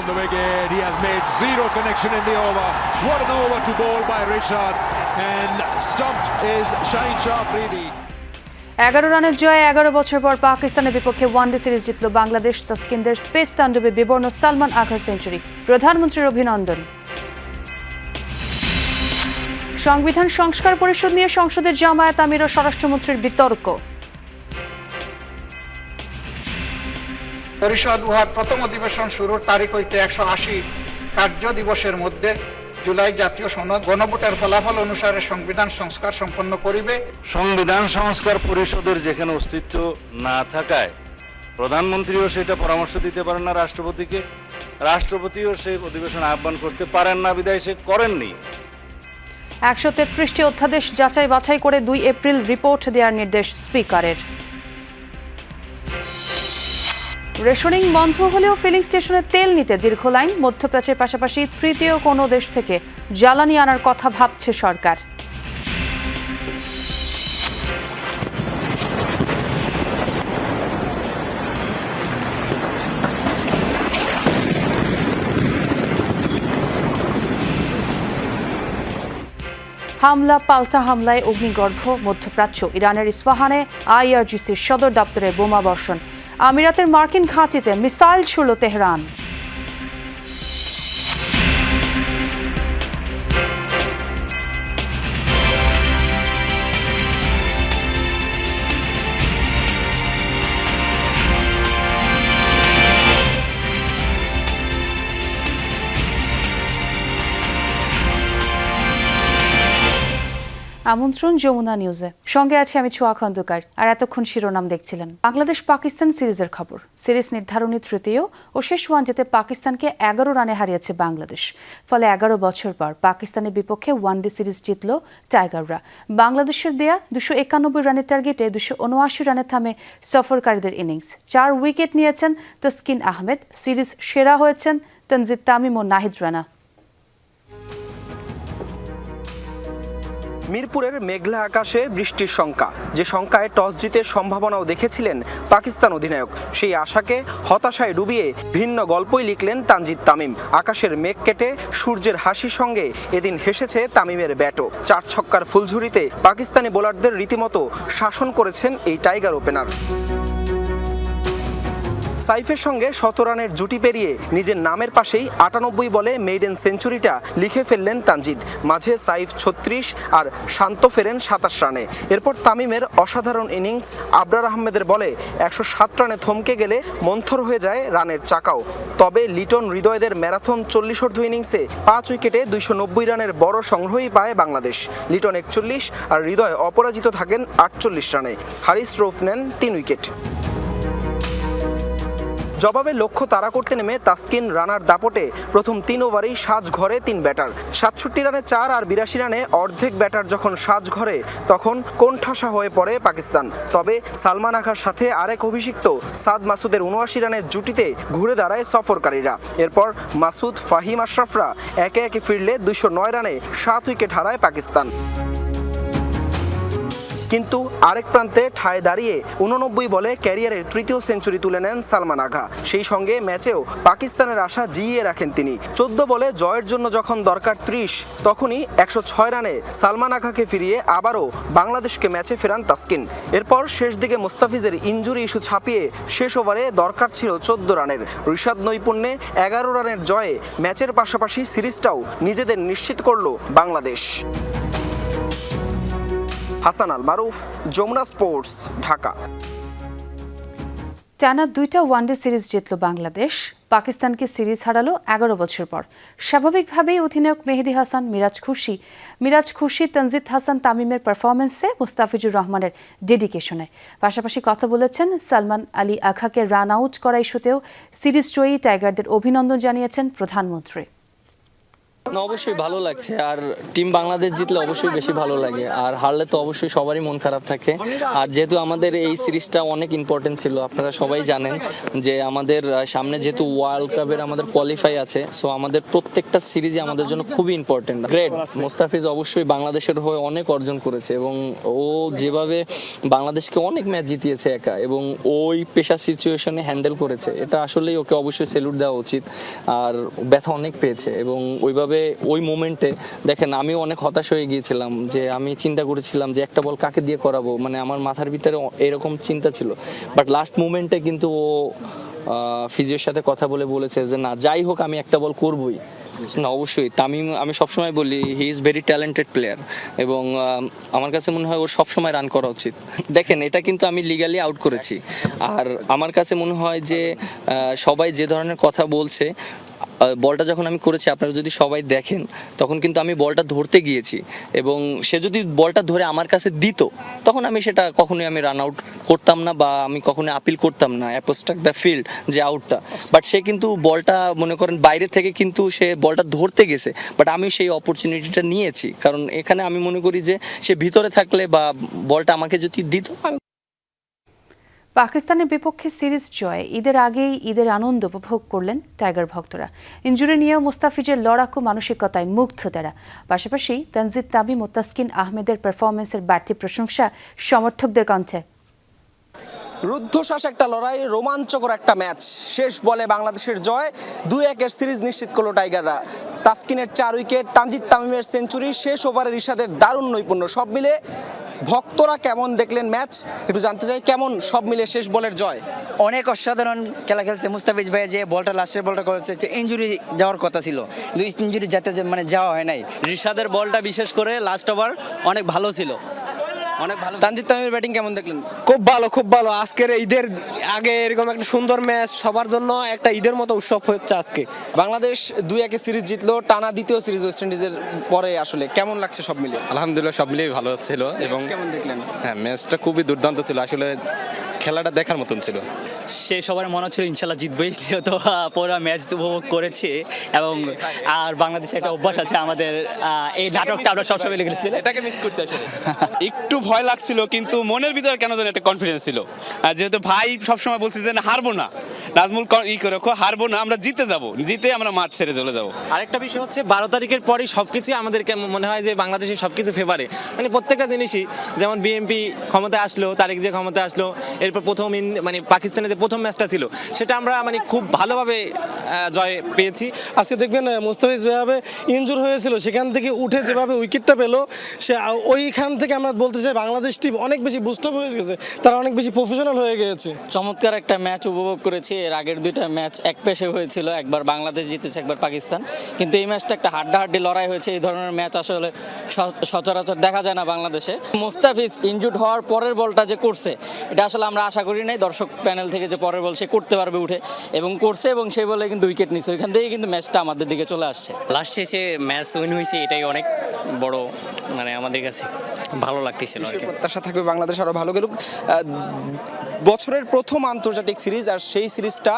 the wicket. He has made zero connection in the over. What an over to bowl by Rishad, and stumped is Shaheen Shah Afridi. 11 রানের জয়ে 11 বছর পর পাকিস্তানের বিপক্ষে one day series জিতল Bangladesh. তাসকিনদের pace তাণ্ডবে বিবর্ণ সালমান আখার সেঞ্চুরি, প্রধানমন্ত্রীর অভিনন্দন। সংবিধান সংস্কার পরিষদ নিয়ে সংসদে জামায়াত আমির ও স্বরাষ্ট্রমন্ত্রীর বিতর্ক। পরিষদ উহার প্রথম অধিবেশন শুরুর তারিখ হইতে 180 কার্য দিবসের মধ্যে জুলাই জাতীয় সনদ গণভোটের ফলাফল অনুসারে সংবিধান সংস্কার সম্পন্ন করিবে। সংবিধান সংস্কার পরিষদের যেখানে অস্তিত্ব না থাকায় প্রধানমন্ত্রীও সেটা পরামর্শ দিতে পারেন না রাষ্ট্রপতিকে, রাষ্ট্রপতিও সেই অধিবেশন আহ্বান করতে পারেন না, বিধায় সে করেননি। 133টি অধ্যাদেশ যাচাই বাছাই করে 2 এপ্রিল রিপোর্ট দেওয়ার নির্দেশ স্পিকারের। রেশনিং বন্ধ হলেও ফিলিং স্টেশনে তেল নিতে দীর্ঘ লাইন। মধ্যপ্রাচ্যের পাশাপাশি তৃতীয় কোনো দেশ থেকে জ্বালানি আনার কথা ভাবছে সরকার। হামলা পাল্টা হামলায় অগ্নিগর্ভ মধ্যপ্রাচ্য। ইরানের ইস্পাহানে আইআরজিসির সদর দপ্তরে বোমা বর্ষণ। আমিরাতের মার্কিন ঘাঁটিতে মিসাইল ছুড়ল তেহরান। আমন্ত্রণ যমুনা নিউজে, সঙ্গে আছে আমি ছোয়া খন্দকার। আর এতক্ষণ শিরোনাম দেখছিলেন। বাংলাদেশ পাকিস্তান সিরিজের খবর। সিরিজ নির্ধারণী তৃতীয় ও শেষ ওয়ানডেতে পাকিস্তানকে 11 রানে হারিয়েছে বাংলাদেশ। ফলে 11 বছর পর পাকিস্তানের বিপক্ষে ওয়ানডে সিরিজ জিতল টাইগাররা। বাংলাদেশের দেয়া 291 রানের টার্গেটে 279 রানে থামে সফরকারীদের ইনিংস। 4 উইকেট নিয়েছেন তাসকিন আহমেদ। সিরিজ সেরা হয়েছেন তানজিদ তামিম ও নাহিদ রানা। মিরপুরের মেঘলা আকাশে বৃষ্টির শঙ্কা, যে শঙ্কায় টস জিতে সম্ভাবনাও দেখেছিলেন পাকিস্তান অধিনায়ক। সেই আশাকে হতাশায় ডুবিয়ে ভিন্ন গল্পই লিখলেন তানজিদ তামিম। আকাশের মেঘ কেটে সূর্যের হাসির সঙ্গে এদিন হেসেছে তামিমের ব্যাটও। 4 ছক্কার ফুলঝুরিতে পাকিস্তানি বোলারদের রীতিমতো শাসন করেছেন এই টাইগার ওপেনার। সাইফের সঙ্গে 100 রানের জুটি পেরিয়ে নিজের নামের পাশেই 98 বলে মেইডেন সেঞ্চুরিটা লিখে ফেললেন তানজিদ। মাঝে সাইফ 36 আর শান্ত ফেরেন 27 রানে। এরপর তামিমের অসাধারণ ইনিংস। আবরার আহমেদের বলে 107 রানে থমকে গেলে মন্থর হয়ে যায় রানের চাকাও। তবে লিটন হৃদয়দের ম্যারাথন 40 ইনিংসে 5 উইকেটে 290 রানের বড় সংগ্রহই পায় বাংলাদেশ। লিটন 41 আর হৃদয় অপরাজিত থাকেন 48 রানে। হারিস রৌফ নেন 3 উইকেট। জবাবে লক্ষ্য তাড়া করতে নেমে তাসকিন রানার দাপটে প্রথম 3 ওভারেই সাজঘরে 3 ব্যাটার। 67 রানে 4 আর 82 রানে অর্ধেক ব্যাটার যখন সাজঘরে, তখন কোণঠাসা হয়ে পড়ে পাকিস্তান। তবে সালমান আখার সাথে আরেক অভিষিক্ত সাদ মাসুদের 79 রানের জুটিতে ঘুরে দাঁড়ায় সফরকারীরা। এরপর মাসুদ, ফাহিম আশরাফরা একে একে ফিরলে 209 রানে 7 উইকেট হারায় পাকিস্তান। কিন্তু আরেক প্রান্তে ঠায় দাঁড়িয়ে 89 বলে ক্যারিয়ারের তৃতীয় সেঞ্চুরি তুলে নেন সালমান আগা। সেই সঙ্গে ম্যাচেও পাকিস্তানের আশা জিইয়ে রাখেন তিনি। 14 বলে জয়ের জন্য যখন দরকার 30, তখনই 106 রানে সালমান আগাকে ফিরিয়ে আবারও বাংলাদেশকে ম্যাচে ফেরান তাসকিন। এরপর শেষ দিকে মুস্তাফিজের ইনজুরি ইস্যু ছাপিয়ে শেষ ওভারে দরকার ছিল 14 রানের। রিশাদ নৈপুণ্যে 11 রানের জয়ে ম্যাচের পাশাপাশি সিরিজটাও নিজেদের নিশ্চিত করল বাংলাদেশ। হাসান আল মারুফ, যমুনা স্পোর্টস, ঢাকা। টানা 2টা ওয়ানডে সিরিজ জিতল বাংলাদেশ। পাকিস্তানকে সিরিজ হারালো 11 বছর পর। স্বাভাবিকভাবেই অধিনায়ক মেহেদী হাসান, মিরাজ খুশি তানজিদ হাসান তামিমের পারফরমেন্সে, মুস্তাফিজুর রহমানের ডেডিকেশনে। পাশাপাশি কথা বলেছেন সালমান আলী আখাকে রান আউট করা ইস্যুতেও সিরিজ জয়ী টাইগারদের অভিনন্দন জানিয়েছেন প্রধানমন্ত্রী। না, অবশ্যই ভালো লাগছে। আর টিম বাংলাদেশ জিতলে অবশ্যই বেশি ভালো লাগে, আর হারলে তো অবশ্যই সবারই মন খারাপ থাকে। আর যেহেতু আমাদের এই সিরিজটা অনেক ইম্পর্টেন্ট ছিল, আপনারা সবাই জানেন যে আমাদের সামনে যেহেতু ওয়ার্ল্ড কাপের আমাদের কোয়ালিফাই আছে, সো আমাদের প্রত্যেকটা সিরিজই আমাদের জন্য খুবই ইম্পর্টেন্ট। গ্রেট, মোস্তাফিজ অবশ্যই বাংলাদেশের হয়ে অনেক অর্জন করেছে এবং ও যেভাবে বাংলাদেশকে অনেক ম্যাচ জিতিয়েছে একা এবং ওই পেশা সিচুয়েশনে হ্যান্ডেল করেছে, এটা আসলেই ওকে অবশ্যই স্যালুট দেওয়া উচিত। আর ব্যথা অনেক পেয়েছে এবং ওইভাবে ওই মোমেন্টে দেখেন আমিও অনেক হতাশ হয়ে গিয়েছিলাম, যে আমি চিন্তা করেছিলাম যে একটা বল কাকে দিয়ে করাবো, মানে আমার মাথার ভিতরে এরকম চিন্তা ছিল। বাট লাস্ট মোমেন্টে কিন্তু ও ফিজিওর সাথে কথা বলেছে যে না, যাই হোক আমি একটা বল করবই। না, অবশ্যই তামিম, আমি সবসময় বলি he is very talented player এবং আমার কাছে মনে হয় ওর সবসময় রান করা উচিত। দেখেন এটা কিন্তু আমি লিগালি আউট করেছি, আর আমার কাছে মনে হয় যে সবাই যে ধরনের কথা বলছে, বলটা যখন আমি করেছি আপনারা যদি সবাই দেখেন, তখন কিন্তু আমি বলটা ধরতে গিয়েছি এবং সে যদি বলটা ধরে আমার কাছে দিত, তখন আমি সেটা কখনোই আমি রান আউট করতাম না বা আমি কখনোই আপিল করতাম না অ্যাপোস্ট্রাক্ট দ্য ফিল্ড যে আউটটা। বাট সে কিন্তু বলটা মনে করেন বাইরে থেকে কিন্তু সে বলটা ধরতে গেছে, বাট আমি সেই অপরচুনিটিটা নিয়েছি, কারণ এখানে আমি মনে করি যে সে ভিতরে থাকলে বা বলটা আমাকে যদি দিত। পাকিস্তানের বিপক্ষে সিরিজ জয়ে ঈদের আগেই ঈদের আনন্দ উপভোগ করলেন টাইগার ভক্তরা। ইনজুরি নিয়েও মুস্তাফিজের লড়াকু মানসিকতায় মুগ্ধ তারা। পাশাপাশি তানজিদ তামিম ও তাসকিন আহমেদের পারফরমেন্সের বাড়তি প্রশংসা সমর্থকদের কণ্ঠে। রুদ্ধশ্বাস একটা লড়াই, রোমাঞ্চকর একটা ম্যাচ। শেষ বলে বাংলাদেশের জয়, 2-1 সিরিজ নিশ্চিত করলো টাইগাররা। তাসকিনের 4 উইকেট, তানজিদ তামিমের সেঞ্চুরি, শেষ ওভারে রিশাদের দারুণ নৈপুণ্য, সব মিলে ভক্তরা কেমন দেখলেন ম্যাচ একটু জানতে চাই। কেমন সব মিলে শেষ বলের জয়? অনেক অসাধারণ খেলা খেলছে মুস্তাফিজ ভাই, যে বলটা লাস্টের বলটা করেছে, ইনজুরি যাওয়ার কথা ছিল, ইনজুরি যাতে মানে যাওয়া হয় নাই। রিশাদের বলটা বিশেষ করে লাস্ট ওভার অনেক ভালো ছিল, অনেক ভালো। তানজিদ তামিমের ব্যাটিং কেমন দেখলেন? খুব ভালো, খুব ভালো। আজকের ঈদের আগে এরকম একটা সুন্দর ম্যাচ, সবার জন্য একটা ঈদের মতো উৎসব হচ্ছে আজকে। বাংলাদেশ 2-1 সিরিজ জিতলো, টানা দ্বিতীয় সিরিজ ওয়েস্ট ইন্ডিজের পরে। আসলে কেমন লাগছে সব মিলে? আলহামদুলিল্লাহ, সব মিলিয়ে ভালো ছিল এবং কেমন দেখলেন? হ্যাঁ, ম্যাচটা খুবই দুর্দান্ত ছিল, আসলে খেলাটা দেখার মতন ছিল। সে সবার মনে হচ্ছিল ইনশাল্লাহ জিতবেই, তো পুরো ম্যাচ উপভোগ করেছি এবং আর বাংলাদেশে একটা অভ্যাস আছে আমাদের, এই নাটকটা আমরা সবসময় লিখেছি, এটাকে মিস করছি আসলে। একটু ভয় লাগছিল, কিন্তু মনের ভিতরে কেন যেন একটা কনফিডেন্স ছিল, যেহেতু ভাই সবসময় বলছে যে না, হারবো না, নাজমুল করে হারবো না, আমরা জিতে যাব, জিতে আমরা মাঠ ছেড়ে চলে যাব। আরেকটা বিষয় হচ্ছে 12 তারিখের পরই সবকিছু আমাদেরকে মনে হয় যে বাংলাদেশের সবকিছু ফেভারে, মানে প্রত্যেকটা জিনিসই, যেমন বিএনপি ক্ষমতায় আসলো, তারেক যে ক্ষমতায় আসলো, এরপর প্রথম মানে পাকিস্তানের যে প্রথম ম্যাচটা ছিল সেটা আমরা মানে খুব ভালোভাবে জয় পেয়েছি। আজকে দেখবেন মুস্তাফিজ যেভাবে ইনজুর হয়েছিল, সেখান থেকে উঠে যেভাবে উইকেটটা পেলো, সে ওইখান থেকে আমরা বলতে চাই বাংলাদেশ টিম অনেক বেশি বুস্ট আপ হয়ে গেছে, তারা অনেক বেশি প্রফেশনাল হয়ে গিয়েছে। চমৎকার একটা ম্যাচ উপভোগ করেছি। এর আগের দুইটা ম্যাচ এক পেশে হয়েছিল, একবার বাংলাদেশ জিতেছে, একবার পাকিস্তান, কিন্তু এই ম্যাচটা একটা হাড্ডাহাড্ডি লড়াই হয়েছে। এই ধরনের ম্যাচ আসলে সচরাচর দেখা যায় না বাংলাদেশে। মুস্তাফিজ ইনজুর্ড হওয়ার পরের বলটা যে করছে, এটা আসলে আমরা আশা করি নাই দর্শক প্যানেল থেকে যে পরের বল সে করতে পারবে উঠে, এবং করছে, এবং সেই বলে কিন্তু উইকেট নিচ্ছে। ওইখান থেকে কিন্তু ম্যাচটা আমাদের দিকে চলে আসছে। লাস্ট শেষে ম্যাচ উইন হয়েছে, এটাই অনেক বড়, মানে আমাদের কাছে ভালো লাগতেছিল। প্রত্যাশা থাকবে বাংলাদেশ আরো ভালো গেলুক। বছরের প্রথম আন্তর্জাতিক সিরিজ, আর সেই সিরিজটা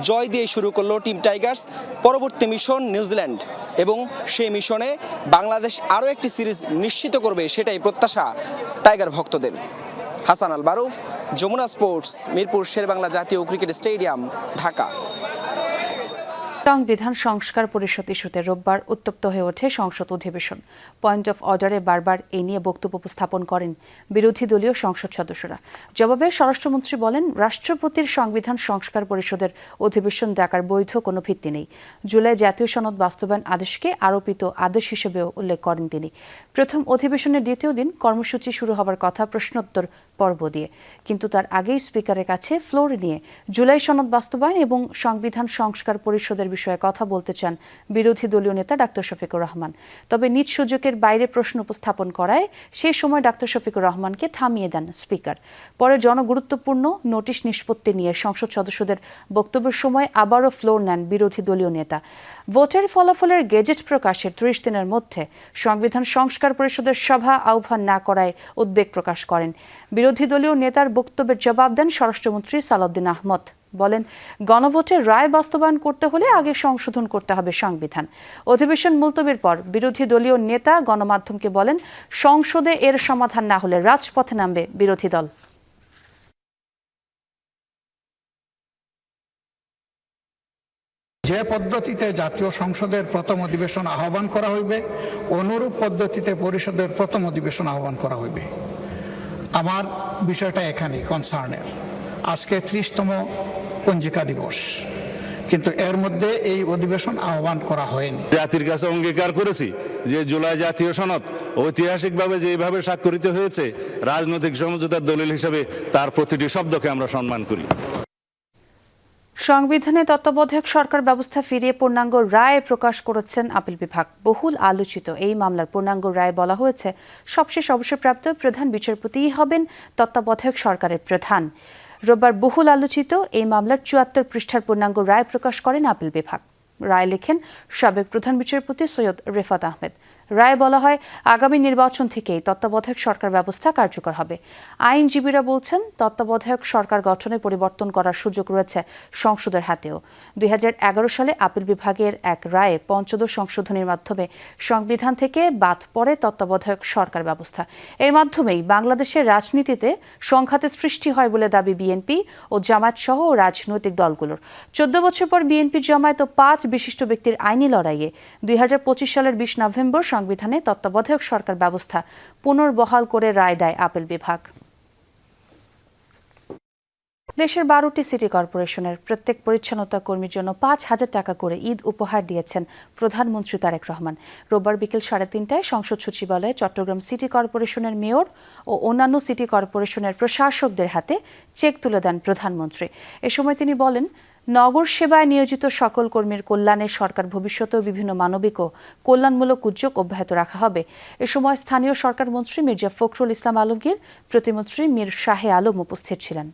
জয় দিয়ে শুরু করলো টিম টাইগার্স। পরবর্তী মিশন নিউজিল্যান্ড, এবং সেই মিশনে বাংলাদেশ আরও একটি সিরিজ নিশ্চিত করবে, সেটাই প্রত্যাশা টাইগার ভক্তদের। হাসান আল বারুফ, যমুনা স্পোর্টস, মিরপুর শেরেবাংলা জাতীয় ক্রিকেট স্টেডিয়াম, ঢাকা। সংবিধান সংস্কার পরিষদ ইস্যুতে রোববার উত্তপ্ত হয়ে ওঠে সংসদ অধিবেশন। পয়েন্ট অফ অর্ডারে বারবার এ নিয়ে বক্তব্য উপস্থাপন করেন বিরোধী দলীয় সংসদ সদস্যরা। জবাবে স্বরাষ্ট্রমন্ত্রী বলেন, রাষ্ট্রপতির সংবিধান সংস্কার পরিষদের অধিবেশন ডাকার বৈধ কোনো ভিত্তি নেই। জুলাই জাতীয় সনদ বাস্তবায়ন আদেশকে আরোপিত আদেশ হিসেবেও উল্লেখ করেন তিনি। প্রথম অধিবেশনের দ্বিতীয় দিন কর্মসূচি শুরু হবার কথা প্রশ্নোত্তর পর্ব দিয়ে, কিন্তু তার আগেই স্পিকারের কাছে ফ্লোর নিয়ে জুলাই সনদ বাস্তবায়ন এবং সংবিধান সংস্কার পরিষদের বিষয়ে কথা বলতে চান বিরোধী দলীয় নেতা ডাক্তার শফিকুর রহমান। তবে নিজ সুযোগের বাইরে প্রশ্ন উপস্থাপন করায় সেই সময় ডাক্তার শফিকুর রহমানকে থামিয়ে দেন স্পিকার। পরে জনগুরুত্বপূর্ণ নোটিশ নিষ্পত্তি নিয়ে সংসদ সদস্যদের বক্তব্যের সময় আবারও ফ্লোর নেন বিরোধী দলীয় নেতা। ভোটের ফলাফলের গেজেট প্রকাশের 30 দিনের মধ্যে সংবিধান সংস্কার পরিষদের সভা আহ্বান না করায় উদ্বেগ প্রকাশ করেন। বিরোধী দলীয় নেতার বক্তব্যের জবাব দেন স্বরাষ্ট্রমন্ত্রী সালাউদ্দিন আহমদ। বলেন, গণভোটের রায় বাস্তবায়ন করতে হলে আগে সংশোধন করতে হবে সংবিধান। অধিবেশন মুলতবির পর বিরোধী দলীয় নেতা গণমাধ্যমকে বলেন, সংসদে এর সমাধান না হলে রাজপথে নামবে বিরোধী দল। যে পদ্ধতিতে জাতীয় সংসদের প্রথম অধিবেশন আহ্বান করা হইবে, অনুরূপ পদ্ধতিতে পরিষদের প্রথম অধিবেশন আহ্বান করা হইবে। আমার বিষয়টা এখানেই কনসার্নের। আজকে 30তম পঞ্জিকা দিবস, কিন্তু এর মধ্যে এই অধিবেশন আহ্বান করা হয়নি। জাতির কাছে অঙ্গীকার করেছি যে জুলাই জাতীয় সনদ ঐতিহাসিকভাবে যেভাবে স্বাক্ষরিত হয়েছে, রাজনৈতিক সমঝোতার দলিল হিসেবে তার প্রতিটি শব্দকে আমরা সম্মান করি। সংবিধানে তত্ত্বাবধায়ক সরকার ব্যবস্থা ফিরিয়ে পূর্ণাঙ্গ রায় প্রকাশ করেছেন আপিল বিভাগ। বহুল আলোচিত এই মামলার পূর্ণাঙ্গ রায় বলা হয়েছে, সবশেষ অবসরপ্রাপ্ত প্রধান বিচারপতিই হবেন তত্ত্বাবধায়ক সরকারের প্রধান। রোববার বহুল আলোচিত এই মামলার ৭৪ পৃষ্ঠার পূর্ণাঙ্গ রায় প্রকাশ করেন আপিল বিভাগ। রায় লেখেন সাবেক প্রধান বিচারপতি সৈয়দ রেফাত আহমেদ। রায়ে বলা হয়, আগামী নির্বাচন থেকেই তত্ত্বাবধায়ক সরকার ব্যবস্থা কার্যকর হবে। আইনজীবীরা বলছেন, তত্ত্বাবধায়ক সরকার গঠনে পরিবর্তন করার সুযোগ রয়েছে সংসদের হাতেও। ২০১১ সালে আপিল বিভাগের এক রায়ে পঞ্চদশ সংশোধনীর মাধ্যমে সংবিধান থেকে বাদ পড়ে তত্ত্বাবধায়ক সরকার ব্যবস্থা। এর মাধ্যমেই বাংলাদেশের রাজনীতিতে সংঘাতের সৃষ্টি হয় বলে দাবি বিএনপি ও জামায়াত সহ রাজনৈতিক দলগুলোর। ১৪ বছর পর বিএনপি, জামায়াত ও ৫ বিশিষ্ট ব্যক্তির আইনি লড়াইয়ে ২০২৫ সালের ২০ নভেম্বর সংবিধানে তত্ত্বাবধায়ক সরকার ব্যবস্থা পুনর্বহাল করে রায় দেয় আপিল বিভাগ। দেশের ১২টি সিটি কর্পোরেশনের প্রত্যেক পরিচ্ছন্নতা কর্মীর জন্য ৫,০০০ টাকা করে ঈদ উপহার দিয়েছেন প্রধানমন্ত্রী তারেক রহমান। রোববার বিকেল ৩:৩০টায় সংসদ সচিবালয়ে চট্টগ্রাম সিটি কর্পোরেশনের মেয়র ও অন্যান্য সিটি কর্পোরেশনের প্রশাসকদের হাতে চেক তুলে দেন প্রধানমন্ত্রী। এ সময় তিনি বলেন, নগর সেবায় নিয়োজিত সকল কর্মীর কল্যাণে সরকার ভবিষ্যতেও বিভিন্ন মানবিক ও কল্যাণমূলক উদ্যোগ অব্যাহত রাখা হবে। এ সময় স্থানীয় সরকার মন্ত্রী মির্জা ফখরুল ইসলাম আলমগীর, প্রতিমন্ত্রী মীর শাহে আলম উপস্থিত ছিলেন।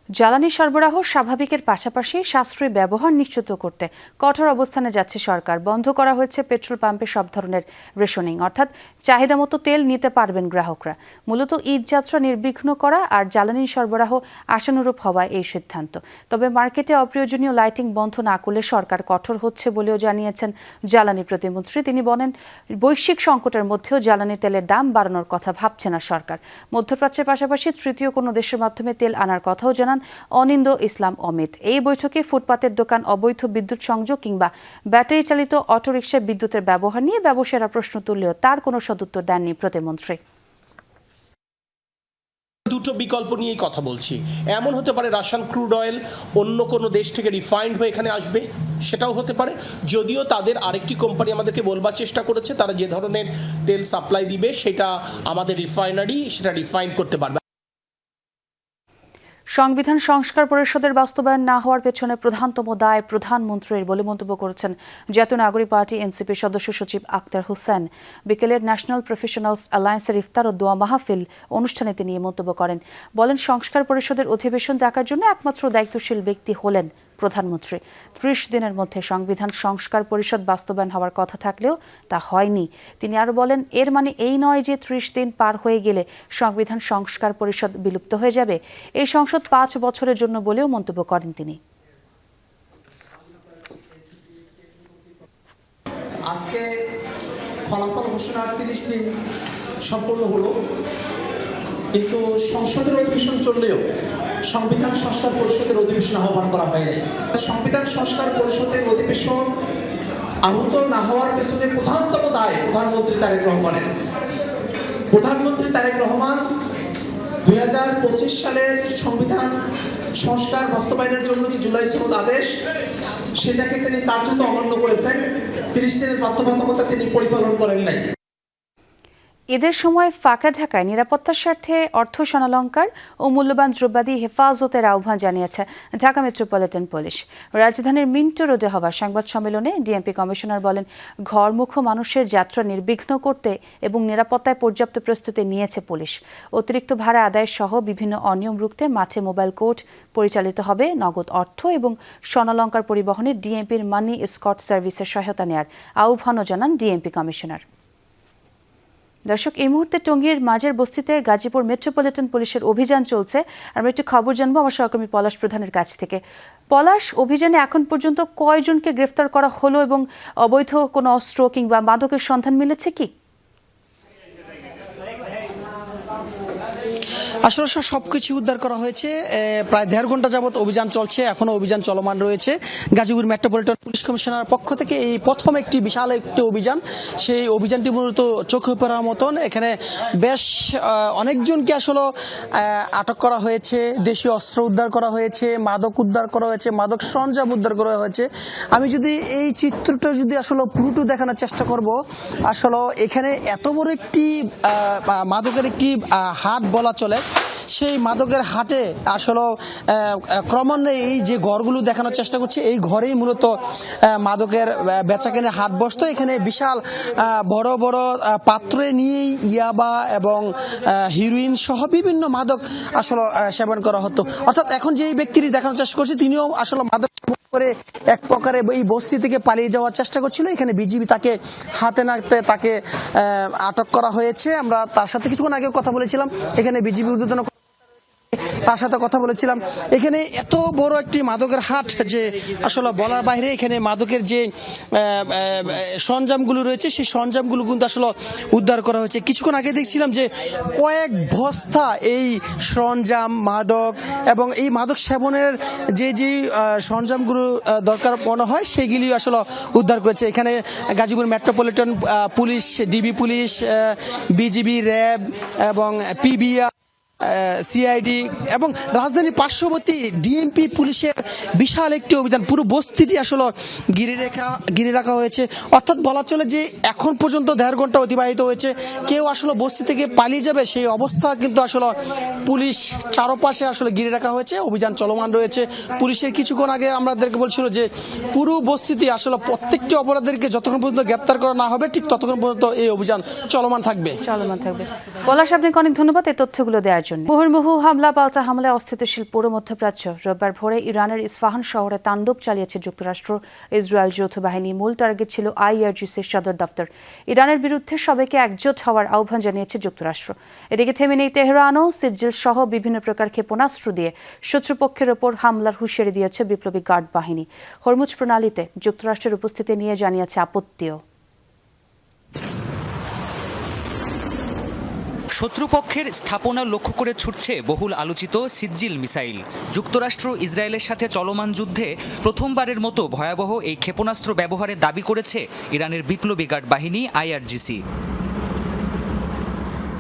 জ্বালানি সরবরাহ স্বাভাবিকের পাশাপাশি সাশ্রয়ী ব্যবহার নিশ্চিত করতে কঠোর অবস্থানে যাচ্ছে সরকার। বন্ধ করা হয়েছে পেট্রোল পাম্পে সব ধরনের রেশনিং, অর্থাৎ চাহিদা মতো তেল নিতে পারবেন গ্রাহকরা। মূলত ঈদ যাত্রা নির্বিঘ্ন করা আর জ্বালানি সরবরাহ আশানুরূপ হওয়ায় এই সিদ্ধান্ত। তবে মার্কেটে অপ্রয়োজনীয় লাইটিং বন্ধ না করলে সরকার কঠোর হচ্ছে বলেও জানিয়েছেন জ্বালানি প্রতিমন্ত্রী। তিনি বলেন, বৈশ্বিক সংকটের মধ্যেও জ্বালানি তেলের দাম বাড়ানোর কথা ভাবছে না সরকার। মধ্যপ্রাচ্যের পাশাপাশি তৃতীয় কোনো দেশের মাধ্যমে তেল আনার কথাও জানান অনিন্দ ইসলাম অমিত। এই বৈঠকে ফুটপাতের দোকান, অবৈধ বিদ্যুৎ সংযোগ কিংবা ব্যাটারি চালিত অটোরিকশায় বিদ্যুতের ব্যবহার নিয়ে ব্যবসায়ীরা প্রশ্ন তুললেও তার কোনো সদুত্তর দেননি প্রতিমন্ত্রী। দুটো বিকল্প নিয়েই কথা বলছি। এমন হতে পারে রাশিয়ান ক্রুড অয়েল অন্য কোনো দেশ থেকে রিফাইন্ড হয়ে এখানে আসবে, সেটাও হতে পারে। যদিও তাদের আরেকটি কোম্পানি আমাদেরকে বলবার চেষ্টা করেছে, তারা যে ধরনের তেল সাপ্লাই দিবে সেটা আমাদের রিফাইনারি সেটা রিফাইন করতে পারবে। সংবিধান সংস্কার পরিষদের বাস্তবায়ন না হওয়ার পেছনে প্রধানতম দায় প্রধানমন্ত্রীর বলে মন্তব্য করেছেন জাতীয় নাগরিক পার্টি এনসিপির সদস্য সচিব আক্তার হোসেন। বিকেলের ন্যাশনাল প্রফেশনালস অ্যালায়েন্সের ইফতার ও দোয়া মাহফিল অনুষ্ঠানে তিনি মন্তব্য করেন। বলেন, সংস্কার পরিষদের অধিবেশন ডাকার জন্য একমাত্র দায়িত্বশীল ব্যক্তি হলেন প্রধানমন্ত্রী। ৩০ দিনের মধ্যে সংবিধান সংস্কার পরিষদ বাস্তবায়ন হওয়ার কথা থাকলেও তা হয়নি। তিনি আরও বলেন, এর মানে এই নয় যে ৩০ দিন পার হয়ে গেলে সংবিধান সংস্কার পরিষদ বিলুপ্ত হয়ে যাবে। এই সংসদ ৫ বছরের জন্য বলেও মন্তব্য করেন তিনি। আজকে ফলাফল ঘোষণার ৩০ দিন সম্পূর্ণ হলো, কিন্তু সংসদের অধিবেশন চললেও সংবিধান সংস্কার পরিষদের অধিবেশন আহ্বান করা হয়নি। সংবিধান সংস্কার পরিষদের অধিবেশন আহত না হওয়ার পেছনে প্রধানতম দায় প্রধানমন্ত্রী তারেক রহমানের। প্রধানমন্ত্রী তারেক রহমান ২০২৫ সালের সংবিধান সংস্কার বাস্তবায়নের জন্য যে জুলাই সনদ আদেশ, সেটাকে তিনি কার্যত অমান্য করেছেন। ৩০ দিনের বাধ্যবাধকতা তিনি পরিপালন করেন নাই। ঈদের সময় ফাঁকা ঢাকায় নিরাপত্তার স্বার্থে অর্থ, স্বর্ণালংকার ও মূল্যবান দ্রব্যাদি হেফাজতের আহ্বান জানিয়েছে ঢাকা মেট্রোপলিটন পুলিশ। রাজধানীর মিন্টো রোডে হওয়া সংবাদ সম্মেলনে ডিএমপি কমিশনার বলেন, ঘরমুখ মানুষের যাত্রা নির্বিঘ্ন করতে এবং নিরাপত্তায় পর্যাপ্ত প্রস্তুতি নিয়েছে পুলিশ। অতিরিক্ত ভাড়া আদায় সহ বিভিন্ন অনিয়ম রুখতে মাঠে মোবাইল কোর্ট পরিচালিত হবে। নগদ অর্থ এবং স্বর্ণালংকার পরিবহনে ডিএমপির মানি এসকর্ট সার্ভিসের সহায়তা নেয়ার আহ্বানও জানান ডিএমপি কমিশনার। দর্শক, এই মুহূর্তে টঙ্গীর মাঝের বস্তিতে গাজীপুর মেট্রোপলিটন পুলিশের অভিযান চলছে। আমরা একটু খবর জানবো আমার সহকর্মী পলাশ প্রধানের কাছ থেকে। পলাশ, অভিযানে এখন পর্যন্ত কয়জনকে গ্রেফতার করা হলো এবং অবৈধ কোনো অস্ত্র কিংবা মাদকের সন্ধান মিলেছে কি? আসলে সবকিছু উদ্ধার করা হয়েছে। প্রায় 1.5 ঘন্টা যাবত অভিযান চলছে, এখনো অভিযান চলমান রয়েছে। গাজীপুর মেট্রোপলিটন পুলিশ কমিশনার পক্ষ থেকে এই প্রথম একটি বিশাল একটি অভিযান, সেই অভিযানটি মূলত চোখে পড়ার মতন। এখানে বেশ অনেকজনকে আসলে আটক করা হয়েছে, দেশীয় অস্ত্র উদ্ধার করা হয়েছে, মাদক উদ্ধার করা হয়েছে, মাদক সরঞ্জাম উদ্ধার করা হয়েছে। আমি যদি এই চিত্রটা যদি আসলে পুরোটা দেখানোর চেষ্টা করব, আসলে এখানে এত বড় একটি মাদকের একটি হাট বলা চলে। সেই মাদকের হাটে আসলে ক্রমান্বয়ে এই যে ঘরগুলো দেখানোর চেষ্টা করছে, এই ঘরেই মূলত মাদকের বেচাকেনে হাট বসতো। এখানে বিশাল বড় বড় পাত্রে নিয়েই ইয়াবা এবং হিরোইন সহ বিভিন্ন মাদক আসলে সেবন করা হতো। অর্থাৎ এখন যে এই ব্যক্তিটি দেখানোর চেষ্টা করছে, তিনিও আসলে মাদক সেবন করে এক প্রকারে এই বস্তি থেকে পালিয়ে যাওয়ার চেষ্টা করছিল। এখানে বিজিবি তাকে হাতে নাতে তাকে আটক করা হয়েছে। আমরা তার সাথে কিছুক্ষণ আগেও কথা বলেছিলাম, এখানে বিজিবি ঊর্ধ্বতন তার সাথে কথা বলেছিলাম। এখানে এত বড় একটি মাদকের হাট যে আসলে বলার বাইরে। এখানে মাদকের যে সরঞ্জামগুলো রয়েছে, সেই সরঞ্জামগুলো কিন্তু আসলে উদ্ধার করা হয়েছে। কিছুক্ষণ আগে দেখছিলাম যে কয়েক বস্তা এই সরঞ্জাম, মাদক এবং এই মাদক সেবনের যে যে সরঞ্জামগুলো দরকার মনে হয় সেগুলি আসলে উদ্ধার করেছে। এখানে Gazipur metropolitan police, DB police, BGB, RAB এবং পিবিআর, সিআইডি এবং রাজধানীর পার্শ্ববর্তী ডিএমপি পুলিশের বিশাল একটি অভিযান, পুরো বস্তিটি আসলে ঘিরে রাখা হয়েছে। অর্থাৎ বলা চলে যে এখন পর্যন্ত 1.5 ঘন্টা অতিবাহিত হয়েছে। কেউ আসলে বস্তি থেকে পালিয়ে যাবে সেই অবস্থা কিন্তু আসলে পুলিশ চারপাশে আসলে ঘিরে রাখা হয়েছে, অভিযান চলমান রয়েছে। পুলিশের কিছুক্ষণ আগে আমাদেরকে বলছিল যে পুরো বস্তিতে আসলে প্রত্যেকটি অপরাধীকে যতক্ষণ পর্যন্ত গ্রেপ্তার করা না হবে ঠিক ততক্ষণ পর্যন্ত এই অভিযান চলমান থাকবে। পলাশ, আপনাকে অনেক ধন্যবাদ এই তথ্যগুলো দেওয়ার জন্য। মুহুর্মুহু হামলা পাল্টা হামলায় অস্থিতিশীল পুরো মধ্যপ্রাচ্য। রোববার ভোরে ইরানের ইস্পাহান শহরে তাণ্ডব চালিয়েছে যুক্তরাষ্ট্র ইসরায়েল যৌথ বাহিনী। মূল টার্গেট ছিল IRGCর সদর দপ্তর। ইরানের বিরুদ্ধে সবাইকে একজোট হওয়ার আহ্বান জানিয়েছে যুক্তরাষ্ট্র। এদিকে থেমে নেই তেহরানও। সিজিল সহ বিভিন্ন প্রকার ক্ষেপণাস্ত্র দিয়ে শত্রুপক্ষের ওপর হামলার হুঁশিয়ারি দিয়েছে বিপ্লবী গার্ড বাহিনী। হরমুজ প্রণালীতে যুক্তরাষ্ট্রের উপস্থিতি নিয়ে জানিয়েছে আপত্তিও। শত্রুপক্ষের স্থাপনা লক্ষ্য করে ছুটছে বহুল আলোচিত সিজিল মিসাইল। যুক্তরাষ্ট্র ইসরায়েলের সাথে চলমান যুদ্ধে প্রথমবারের মতো ভয়াবহ এই ক্ষেপণাস্ত্র ব্যবহারের দাবি করেছে ইরানের বিপ্লবী গার্ড বাহিনী IRGC।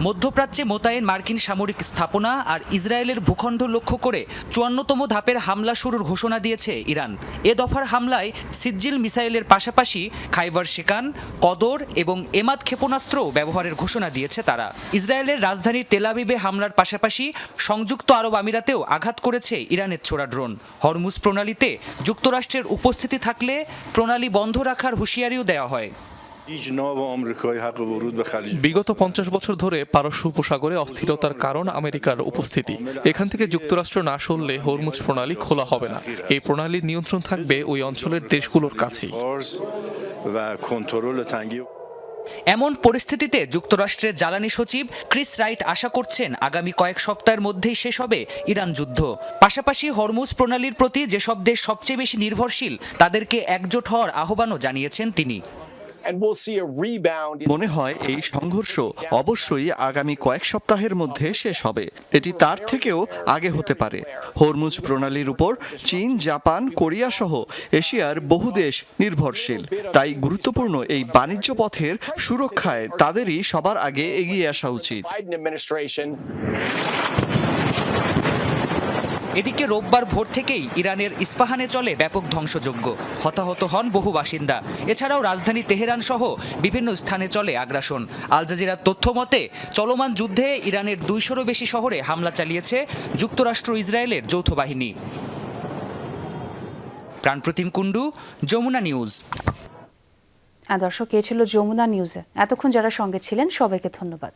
মধ্যপ্রাচ্যে মোতায়েন মার্কিন সামরিক স্থাপনা আর ইসরায়েলের ভূখণ্ড লক্ষ্য করে 54তম ধাপের হামলা শুরুর ঘোষণা দিয়েছে ইরান। এ দফার হামলায় সিজিল মিসাইলের পাশাপাশি খাইবার শিকান, কদর এবং এমাদ ক্ষেপণাস্ত্রও ব্যবহারের ঘোষণা দিয়েছে তারা। ইসরায়েলের রাজধানী তেল আবিবে হামলার পাশাপাশি সংযুক্ত আরব আমিরাতেও আঘাত করেছে ইরানের ছোড়া ড্রোন। হরমুজ প্রণালীতে যুক্তরাষ্ট্রের উপস্থিতি থাকলে প্রণালী বন্ধ রাখার হুঁশিয়ারিও দেওয়া হয়। বিগত 50 বছর ধরে পারস্য উপসাগরে অস্থিরতার কারণ আমেরিকার উপস্থিতি। এখান থেকে যুক্তরাষ্ট্র না সরলে হরমুজ প্রণালী খোলা হবে না। এই প্রণালীর নিয়ন্ত্রণ থাকবে ওই অঞ্চলের দেশগুলোর কাছেই। এমন পরিস্থিতিতে যুক্তরাষ্ট্রের জ্বালানি সচিব ক্রিস রাইট আশা করছেন আগামী কয়েক সপ্তাহের মধ্যেই শেষ হবে ইরান যুদ্ধ। পাশাপাশি হরমুজ প্রণালীর প্রতি যেসব দেশ সবচেয়ে বেশি নির্ভরশীল তাদেরকে একজোট হওয়ার আহ্বানও জানিয়েছেন তিনি। মনে হয় এই সংঘর্ষ অবশ্যই আগামী কয়েক সপ্তাহের মধ্যে শেষ হবে। এটি তার থেকেও আগে হতে পারে। হরমুজ প্রণালীর উপর চীন, জাপান, কোরিয়া সহ এশিয়ার বহু দেশ নির্ভরশীল। তাই গুরুত্বপূর্ণ এই বাণিজ্য পথের সুরক্ষায় তাদেরই সবার আগে এগিয়ে আসা উচিত। এদিকে রোববার ভোর থেকেই ইরানের ইস্পাহানে চলে ব্যাপক ধ্বংসযজ্ঞ। হতাহত হন বহু বাসিন্দা। এছাড়াও রাজধানী তেহরান সহ বিভিন্ন স্থানে চলে আগ্রাসন। আল জাজিরার তথ্য মতে চলমান যুদ্ধে ইরানের 200-রও বেশি শহরে হামলা চালিয়েছে যুক্তরাষ্ট্র ইসরায়েলের যৌথ বাহিনী। প্রাণপ্রতিম কুণ্ডু, যমুনা নিউজ। দর্শক, এ ছিল যমুনা নিউজে। এতক্ষণ যারা সঙ্গে ছিলেন সবাইকে ধন্যবাদ।